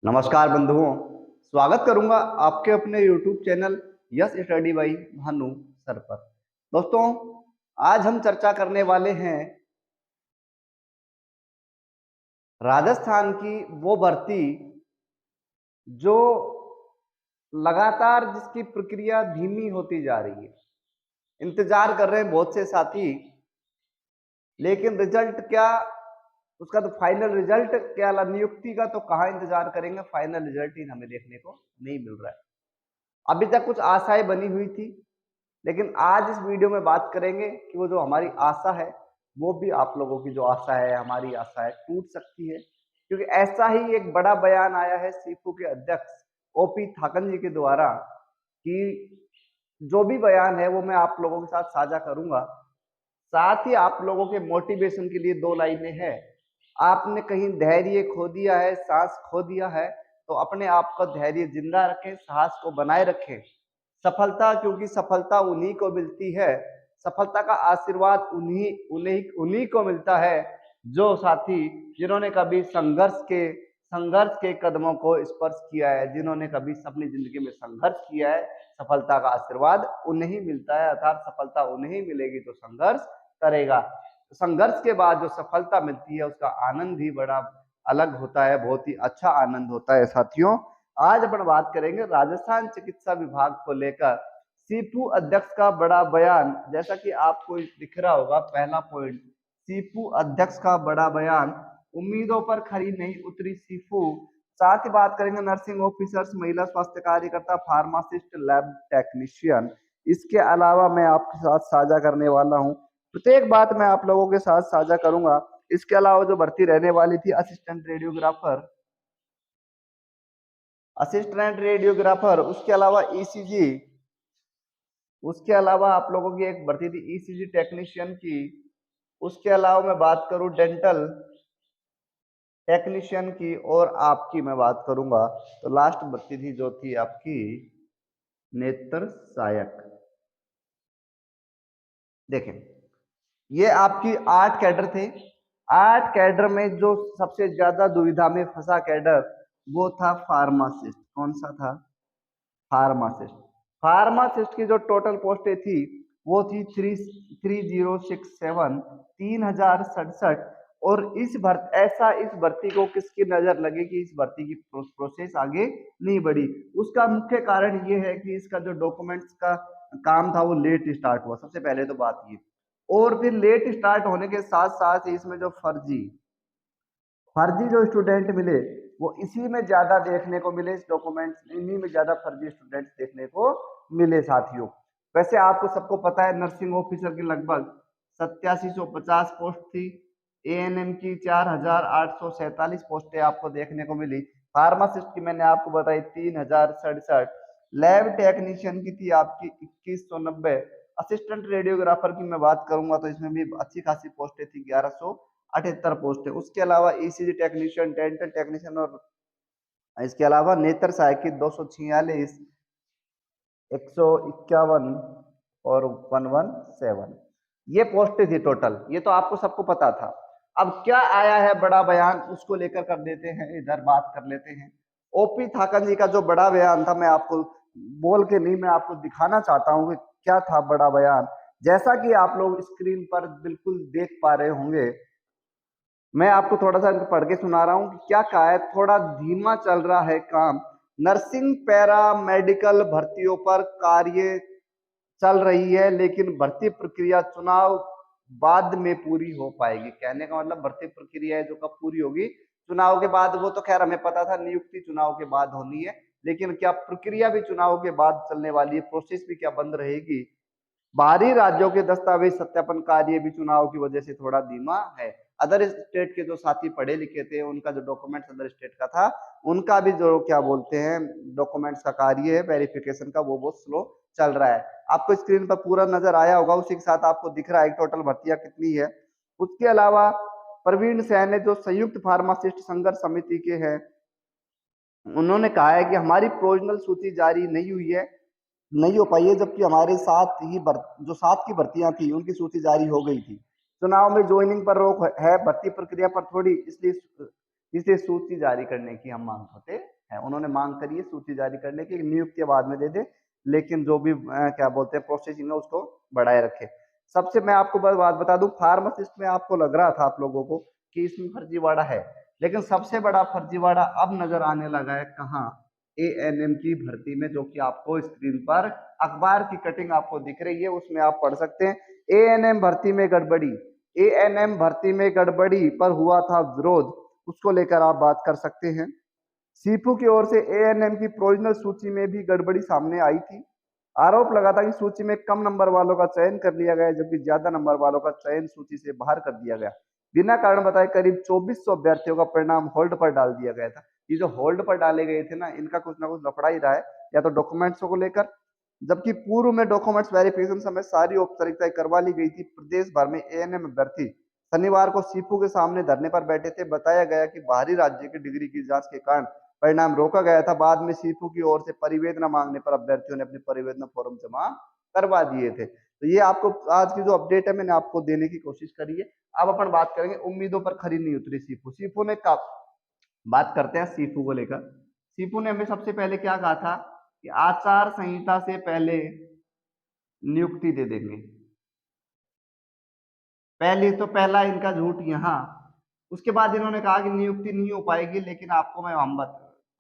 नमस्कार बंधुओं, स्वागत करूंगा आपके अपने YouTube channel yes study by Bhanu sir पर। दोस्तों, आज हम चर्चा करने वाले हैं राजस्थान की वो भर्ती जो लगातार जिसकी प्रक्रिया धीमी होती जा रही है। इंतजार कर रहे हैं बहुत से साथी, लेकिन रिजल्ट क्या, उसका तो फाइनल रिजल्ट क्या, नियुक्ति का तो कहाँ इंतजार करेंगे, फाइनल रिजल्ट ही हमें देखने को नहीं मिल रहा है। अभी तक कुछ आशाएं बनी हुई थी, लेकिन आज इस वीडियो में बात करेंगे कि वो जो हमारी आशा है, वो भी आप लोगों की जो आशा है, हमारी आशा है, टूट सकती है। क्योंकि ऐसा ही एक बड़ा बयान आया है सीफू के अध्यक्ष ओपी थाकन जी के द्वारा कि जो भी बयान है वो मैं आप लोगों के साथ साझा करूंगा। साथ ही आप लोगों के मोटिवेशन के लिए दो लाइनें हैं। आपने कहीं धैर्य खो दिया है, सांस खो दिया है, तो अपने आप का धैर्य जिंदा रखें, साहस को बनाए रखें। सफलता, क्योंकि सफलता उन्हीं को मिलती है, सफलता का आशीर्वाद उन्हीं उन्हीं उन्हीं को मिलता है जो साथी जिन्होंने कभी संघर्ष के कदमों को स्पर्श किया है, जिन्होंने कभी अपनी जिंदगी में संघर्ष किया है। सफलता का आशीर्वाद उन्हें मिलता है, अर्थात सफलता उन्हें मिलेगी जो संघर्ष करेगा। संघर्ष के बाद जो सफलता मिलती है उसका आनंद ही बड़ा अलग होता है, बहुत ही अच्छा आनंद होता है। साथियों, आज अपन बात करेंगे राजस्थान चिकित्सा विभाग को लेकर सीपू अध्यक्ष का बड़ा बयान। जैसा कि आपको दिख रहा होगा, पहला पॉइंट, सीपू अध्यक्ष का बड़ा बयान, उम्मीदों पर खरी नहीं उतरी सीपू। साथ ही बात करेंगे नर्सिंग ऑफिसर्स, महिला स्वास्थ्य कार्यकर्ता, फार्मासिस्ट, लैब टेक्नीशियन। इसके अलावा मैं आपके साथ साझा करने वाला हूँ, प्रत्येक बात मैं आप लोगों के साथ साझा करूंगा। इसके अलावा जो भर्ती रहने वाली थी असिस्टेंट रेडियोग्राफर, उसके अलावा ईसीजी, उसके अलावा आप लोगों की एक भर्ती थी ईसीजी टेक्नीशियन की। उसके अलावा मैं बात करूं डेंटल टेक्नीशियन की, और आपकी मैं बात करूंगा तो लास्ट भर्ती थी जो थी आपकी नेत्र सहायक। देखें, ये आपकी 8 कैडर थे। 8 कैडर में जो सबसे ज्यादा दुविधा में फंसा कैडर वो था फार्मासिस्ट। कौन सा था? फार्मासिस्ट। फार्मासिस्ट की जो टोटल पोस्टें थी वो थी 3067, 3067। और इस भर्ती को किसकी नजर लगी कि इस भर्ती की प्रोसेस आगे नहीं बढ़ी? उसका मुख्य कारण ये है कि इसका जो डॉक्यूमेंट्स का काम था वो लेट स्टार्ट हुआ, सबसे पहले तो बात ये। और फिर लेट स्टार्ट होने के साथ साथ इसमें जो फर्जी फर्जी जो स्टूडेंट मिले वो इसी में ज्यादा देखने को मिले, इस डॉक्यूमेंट्स इन्हीं में ज्यादा फर्जी स्टूडेंट्स देखने को मिले। साथियों, वैसे आपको सबको पता है नर्सिंग ऑफिसर की लगभग 8750 पोस्ट थी, एएनएम की 4847 पोस्टें आपको देखने को मिली, फार्मासिस्ट की मैंने आपको बताई 3067, लैब टेक्नीशियन की थी आपकी 2190, असिस्टेंट रेडियोग्राफर की मैं बात करूंगा तो इसमें भी अच्छी खासी पोस्टें थी, 1178 पोस्ट है। उसके अलावा ईसीजी टेक्नीशियन, डेंटल टेक्नीशियन, और इसके अलावा नेत्र सहायक की 246, 151 और 117, ये पोस्टें थी टोटल। ये तो आपको सबको पता था। अब क्या आया है बड़ा बयान, उसको लेकर कर देते हैं, इधर बात कर लेते हैं। ओपी थाकन जी का जो बड़ा बयान था, मैं आपको बोल के नहीं, मैं आपको दिखाना चाहता हूं कि क्या था बड़ा बयान। जैसा कि आप लोग स्क्रीन पर बिल्कुल देख पा रहे होंगे, मैं आपको थोड़ा सा पढ़ के सुना रहा हूं कि क्या कहा है। थोड़ा धीमा चल रहा है काम, नर्सिंग पैरा मेडिकल भर्तियों पर कार्य चल रही है, लेकिन भर्ती प्रक्रिया चुनाव बाद में पूरी हो पाएगी। कहने का मतलब भर्ती प्रक्रिया है जो कब पूरी होगी? चुनाव के बाद। वो तो खैर हमें पता था नियुक्ति चुनाव के बाद होनी है, लेकिन क्या प्रक्रिया भी चुनाव के बाद चलने वाली है? प्रोसेस भी क्या बंद रहेगी? बाहरी राज्यों के दस्तावेज सत्यापन कार्य भी चुनाव की वजह से थोड़ा धीमा है। अदर स्टेट के जो साथी पढ़े लिखे थे उनका जो डॉक्यूमेंट्स अदर स्टेट का था, उनका भी जो क्या बोलते हैं डॉक्यूमेंट्स का कार्य है वेरिफिकेशन का, वो बहुत स्लो चल रहा है। आपको स्क्रीन पर पूरा नजर आया होगा, उसी के साथ आपको दिख रहा है टोटल भर्तियां कितनी है। उसके अलावा प्रवीण सैन है जो संयुक्त फार्मासिस्ट संघर्ष समिति के हैं, उन्होंने कहा है कि हमारी प्रोविजनल सूची जारी नहीं हुई है, नहीं हो पाई है, जबकि हमारे साथ ही जो 7 की भर्तियां थी उनकी सूची जारी हो गई थी। चुनाव में ज्वाइनिंग पर रोक है, भर्ती प्रक्रिया पर थोड़ी, इसलिए इसे सूची जारी करने की हम मांग करते हैं। उन्होंने मांग करी है सूची जारी करने की, नियुक्ति बाद में दे दे, लेकिन जो भी क्या बोलते हैं प्रोसेसिंग है उसको बढ़ाए रखे। सबसे मैं आपको बात बता दूं, फार्मासिस्ट में आपको लग रहा था आप लोगों को कि इसमें फर्जीवाड़ा है, लेकिन सबसे बड़ा फर्जीवाड़ा अब नजर आने लगा है कहाँ, एएनएम की भर्ती में, जो कि आपको स्क्रीन पर अखबार की कटिंग आपको दिख रही है, उसमें आप पढ़ सकते हैं। एएनएम भर्ती में गड़बड़ी, एएनएम भर्ती में गड़बड़ी पर हुआ था विरोध, उसको लेकर आप बात कर सकते हैं। सीपू की ओर से एएनएम की प्रोविजनल सूची में भी गड़बड़ी सामने आई थी। आरोप लगा था कि सूची में कम नंबर वालों का चयन कर लिया गया, जबकि ज्यादा नंबर वालों का चयन सूची से बाहर कर दिया गया। बिना कारण बताए करीब 2400 अभ्यर्थियों का परिणाम होल्ड पर डाल दिया गया था। ये जो होल्ड पर डाले गए थे ना, इनका कुछ ना कुछ लफड़ा ही रहा है, या तो डॉक्यूमेंट्स को लेकर, जबकि पूर्व में डॉक्यूमेंट्स वेरिफिकेशन समय सारी औपचारिकताएं करवा ली गई थी। प्रदेश भर में एएनएम अभ्यर्थी शनिवार को सीपू के सामने धरने पर बैठे थे। बताया गया कि बाहरी राज्य की डिग्री की जांच के कारण परिणाम रोका गया था। बाद में सीपू की ओर से परिवेदन मांगने पर अभ्यर्थियों ने अपने परिवेदन फॉर्म जमा करवा दिए थे। तो ये आपको आज की जो अपडेट है मैंने आपको देने की कोशिश करी है। अब अपन बात करेंगे उम्मीदों पर खरी नहीं उतरी सीपू। सीपू ने बात करते हैं सीपू को लेकर। सीपू ने हमें सबसे पहले क्या कहा था कि आचार संहिता से पहले नियुक्ति दे देंगे। पहले तो पहला इनका झूठ यहाँ। उसके बाद इन्होंने कहा कि नियुक्ति नहीं हो पाएगी, लेकिन आपको मैं हम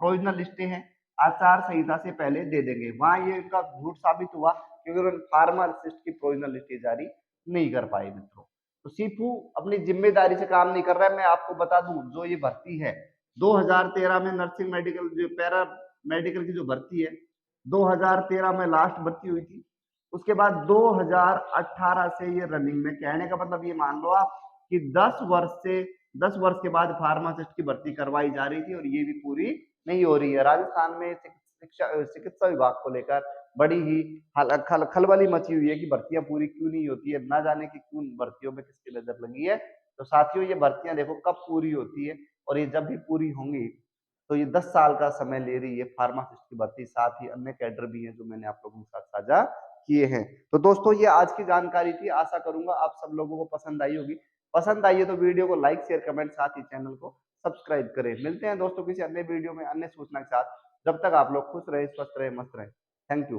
प्रोविजनल लिस्टें हैं, आचार संहिता से पहले दे देंगे। वहां ये इनका झूठ साबित हुआ क्योंकि उन्होंने फार्मासिस्ट की प्रोविजनल लिस्टें जारी नहीं कर पाए मित्रों। तो सीपू अपनी जिम्मेदारी से काम नहीं कर रहा है। मैं आपको बता दूं, जो ये भर्ती है 2013 में नर्सिंग मेडिकल जो पैरा मेडिकल की जो भर्ती है 2013 में लास्ट भर्ती हुई थी। उसके बाद 2018 से ये रनिंग में, कहने का मतलब ये मान लो आप कि 10 वर्ष के बाद फार्मासिस्ट की भर्ती करवाई जा रही थी और ये भी पूरी नहीं हो रही है। राजस्थान में चिकित्सा विभाग को लेकर बड़ी ही खलबली मची हुई है कि भर्तियां पूरी क्यों नहीं होती है, ना जाने की क्यों भर्तियों में किसकी नजर लगी है। तो साथियों ये भर्तियां देखो कब पूरी होती है, और ये जब भी पूरी होंगी तो ये 10 साल का समय ले रही है फार्मासिस्ट की भर्ती। साथ ही अन्य कैडर भी हैं जो मैंने आप लोगों के साथ साझा किए हैं। तो दोस्तों ये आज की जानकारी थी, आशा करूंगा आप सब लोगों को पसंद आई होगी। पसंद आई है तो वीडियो को लाइक शेयर कमेंट, साथ ही चैनल को सब्सक्राइब करें। मिलते हैं दोस्तों किसी अन्य वीडियो में अन्य सूचना के साथ। जब तक आप लोग खुश रहे, स्वस्थ रहे, मस्त रहे। Thank you.